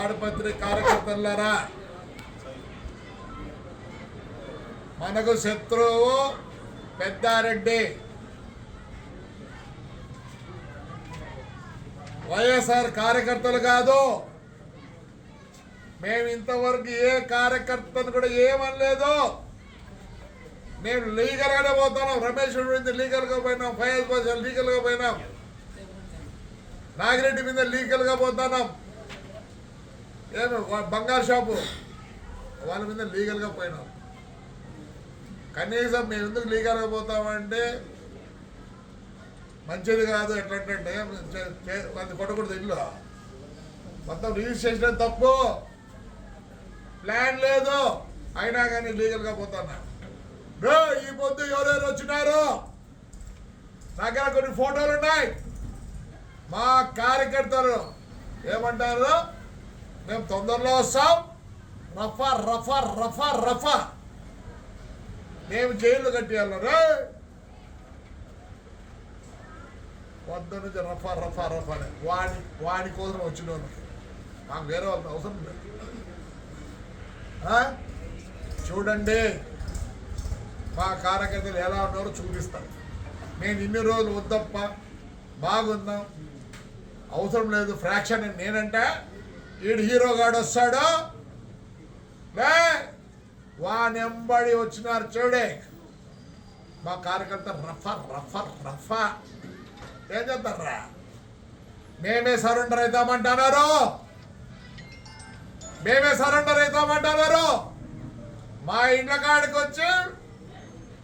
ఆడపత్రి కార్యకర్తలారా, మనకు శత్రువు పెద్దారెడ్డి. వైఎస్ఆర్ కార్యకర్తలు కాదు. మేము ఇంతవరకు ఏ కార్యకర్తను కూడా ఏమనలేదు. మేము లీగల్గానే పోతున్నాం. రమేష్ మీద లీగల్గా పోయినాం, ఫయాజ్ బాషా లీగల్గా పోయినాం, నాగిరెడ్డి మీద లీగల్గా పోతున్నాం. ఏమి బంగారు షాపు వాళ్ళ మీద లీగల్గా పోయినాం. కనీసం మేము ఎందుకు లీగల్గా పోతామంటే మంచిది కాదు. ఎట్లంటే అది కొట్టకూడదు. ఇల్లు మొత్తం రిజిస్ట్రేషన్ తప్పు, ప్లాన్ లేదు, అయినా కానీ లీగల్గా పోతున్నా. ఈ పొద్దు ఎవరెవరు వచ్చినారు దగ్గర కొన్ని ఫోటోలు ఉన్నాయి. మా కార్యకర్తలు ఏమంటారు, మేము తొందరలో వస్తాం, రఫా రఫా రఫా రఫా, మేము జైలు కట్టేయాలరా. పొద్దు నుంచి రఫా రఫా రఫా వాడి కోసం వచ్చిన వాళ్ళకి మాకు వేరే వాళ్ళకి అవసరం లేదు. చూడండి మా కార్యకర్తలు ఎలా ఉన్నారో చూపిస్తాం. నేను ఇన్ని రోజులు వద్దప్ప బాగున్నాం, అవసరం లేదు ఫ్రాక్షన్ అని నేనంటే, ఈడు హీరోగాడు వస్తాడు, లే వానెంబడి వచ్చినారు చూడే మా కార్యకర్త రఫా రఫా రఫా. ఏం చేస్తారా, మేమే సరెండర్ అవుతామంటున్నారు, మేమే సరెండర్ అవుతామంటున్నారు. మా ఇండ్ల కాడికి వచ్చి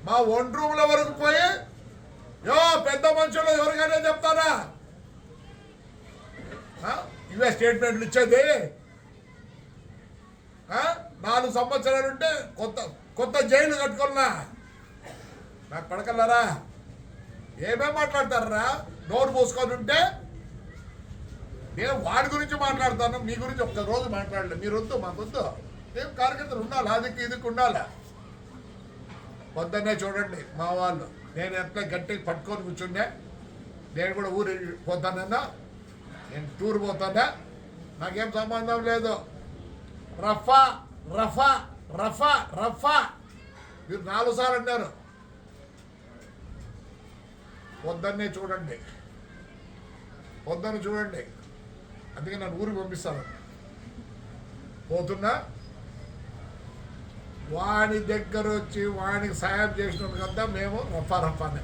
మా ఒంటి రూమ్ల వరకు పోయి పెద్ద మనుషులు ఎవరికైనా చెప్తారా ఇవే స్టేట్మెంట్లు ఇచ్చేది. 4 సంవత్సరాలు ఉంటే కొత్త జైలు కట్టుకున్నా. నాకు పడకల్లారా ఏమేం మాట్లాడతారా, నోరు మూసుకొని ఉంటే. నేను వాడి గురించి మాట్లాడతాను, మీ గురించి ఒక్క రోజు మాట్లాడలేదు. మీరు వద్దు, మాకొద్దు. ఏం కార్యకర్తలు ఉండాలి, అదికి ఇదికి ఉండాలి. పొద్దున్నే చూడండి మా వాళ్ళు, నేను ఎట్లా గట్టిగా పట్టుకొని కూర్చుండే. నేను కూడా ఊరు పోతానన్నా, నేను టూర్ పోతానా, నాకేం సంబంధం లేదు. రఫా రఫా రఫా రఫా మీరు 4 సార్లు అన్నారు. పొద్దున్నే చూడండి, పొద్దున్న చూడండి. అందుకే నన్ను ఊరికి పంపిస్తాను. పోతున్నా, వాడి దగ్గర వచ్చి వాడికి సాయం చేసినప్పుడు కదా మేము రఫా రఫానే.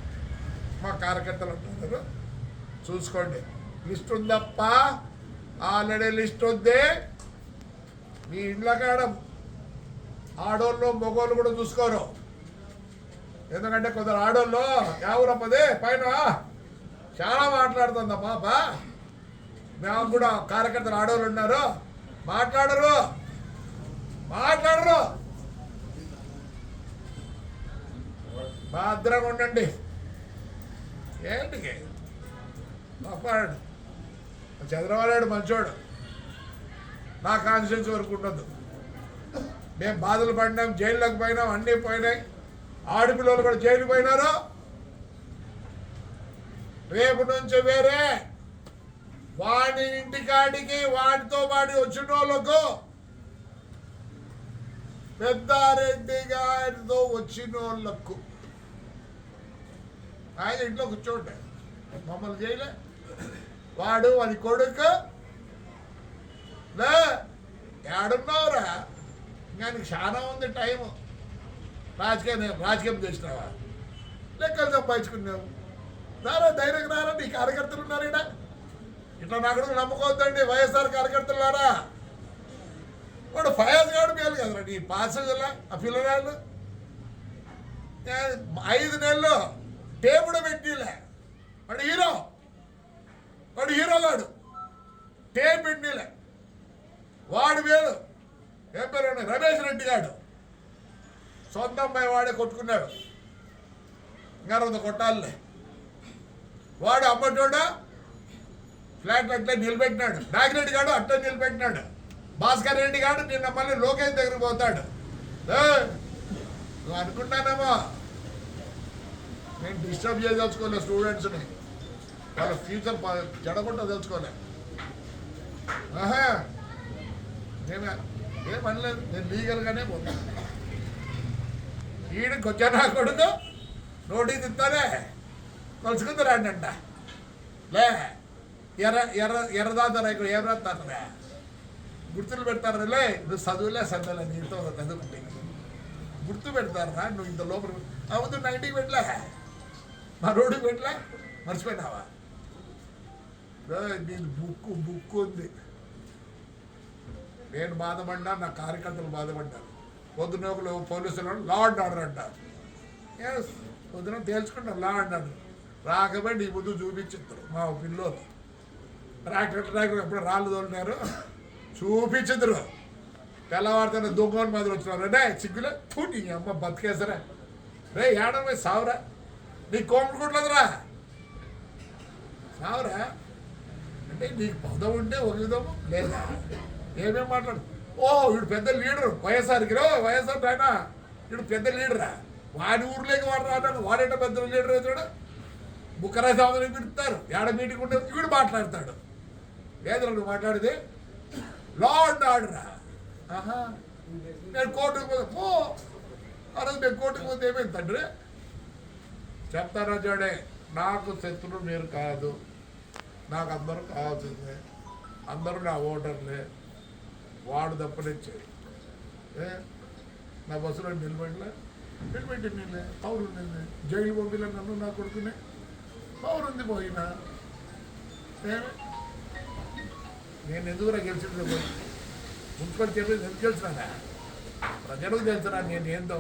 మా కార్యకర్తలు అంటున్నారు, చూసుకోండి. లిస్ట్ ఉందప్ప, ఆల్రెడీ లిస్ట్ ఉంది. మీ ఇండ్ల కాడ ఆడోళ్ళు మగోళ్ళు కూడా చూసుకోరు. ఎందుకంటే కొందరు ఆడోళ్ళు ఎవరమ్మదే పైన చాలా మాట్లాడుతుందా పాప. మేము కూడా కార్యకర్తలు ఆడోళ్ళు ఉన్నారు, మాట్లాడరు. భద్రంగా ఉండండి. ఏంటికి మాట్లాడు, చంద్రబాబు మంచోడు, నా కాన్స్టిట్యూన్సీ వరకు ఉండదు. మేము బాధలు పడినాం, జైల్లోకి పోయినాం, అన్నీ పోయినాయి. ఆడపిల్లలు కూడా జైలు పోయినారు. రేపు నుంచి వేరే వాడి ఇంటికాడికి వాడితో వాడి వచ్చిన వాళ్ళకు, పెద్దారెడ్డి గారితో వచ్చిన వాళ్ళకు ఆయన ఇంట్లో కూర్చోండి, మమ్మల్ని చేయలే. వాడు వాడి కొడుకు లే ఏడున్నావురా, ఇంకా నీకు చాలా ఉంది టైము. రాజకీయం చేసినావా, లెక్కలు సంపాదించుకున్నావు. రారా, ధైర్యం రారా. నీ కార్యకర్తలు ఉన్నారు ఇక్కడ. ఇట్లా నాకు నమ్ముకోవద్దండి వైఎస్ఆర్ కార్యకర్తలారా. వాడు ఫయాజ్ గారు మేలు కదరా, నీ పాసలా ఆ పిల్లగాళ్ళు 5 నెలలు టేబుడు పెట్టిలే. వాడు హీరోగాడు టేప్ పెట్టిలే. వాడు మేలు. ఏం పేరు రమేష్ రెడ్డి గాడు సొంత అమ్మాయి వాడే కొట్టుకున్నాడు. ఇంకా 2 కొట్టాలే. వాడు అమ్మటోడా ఫ్లాట్ అట్లా నిలబెట్టినాడు. నాగిరెడ్డి గాడు అట్లా నిలబెట్టినాడు. భాస్కర్ రెడ్డి గాడు నిన్న మళ్ళీ లోకేష్ దగ్గరికి పోతాడు. నువ్వు అనుకుంటానేమో నేను డిస్టర్బ్ చేయదలుచుకోలే స్టూడెంట్స్ని, వాళ్ళ ఫ్యూచర్ జడకుండా తెలుసుకోలే. ఏమనలేదు, నేను లీగల్గానే పోతాను. ఈడికి వచ్చా నా కొడుకు నోటీస్ ఇస్తానే కొలుసుకుందరాండి అంట. లే ఎర్రదాతారా ఇక్కడ ఏం రాస్తారా, గుర్తులు పెడతారా? లే నువ్వు చదువులే చదవలే, నీతో చదువుకుంటే గుర్తు పెడతారా? నువ్వు ఇంత లోపల అవుతు 90 పెట్టలే, మా రోడ్డుకి పెట్టలే, మర్చిపోయినావా? నేను బుక్ ఉంది. నేను బాధపడ్డా, నా కార్యకర్తలు బాధపడ్డారు. పొద్దున ఒకరు పోలీసులు లా అండ్ ఆర్డర్ అంటారు. ఎస్, పొద్దున తేల్చుకుంటాం లా అండ్ ఆర్డర్. రాకపోయి నీ ముందు చూపించారు మా పిల్లలు. ట్రాక్టర్ ఎప్పుడు రాళ్ళు తోలినారు చూపించదురు. తెల్లవారితోనే దొంగని మాదిరి వచ్చినారు. అంటే సిగ్గులే నీ అమ్మ బతికేసరా రే, ఏడవై సావురా, నీ కోమడుకుంటలేదురా సావురా. అంటే నీకు పదం ఉంటే ఒక విధము లేదా, ఏమేమి మాట్లాడు. ఓ వీడు పెద్ద లీడరు వైఎస్ఆర్కి రో, వైఎస్ఆర్ ఆయన వీడు పెద్ద లీడరా, వాడి ఊర్లోకి వాడు రావడానికి వాడేట పెద్ద లీడర్ అవుతాడు. బుక్కరాజు సాగుని పిలుస్తారు, ఏడ మీటింగ్ ఉంటే వీడు మాట్లాడతాడు. లేదు నువ్వు మాట్లాడేది లా అండ్ ఆర్డరా. ఆహా, నేను కోర్టుకు పోతే పో, ఆ రోజు నేను కోర్టుకు పోతే ఏమైంది తండ్రి చెప్తారా? చూడే, నాకు శత్రువు మీరు కాదు, నాకు అందరూ కావాల్సిందే, అందరూ నా ఓటర్లే. వాడు తప్పనిచ్చాడు నా బస్సులో నిలబెట్టి నిన్నే పౌరు నిన్నే జైలు పంపిలే నన్ను, నా కొడుకునే పౌరుంది పోయినా. నేను ఎందుకురా గెలిచింది పోయి మున్సిపల్ చెప్పేసి ఎందుకు గెలిచినా? ప్రజలకు తెలుసురా నేను ఏందో.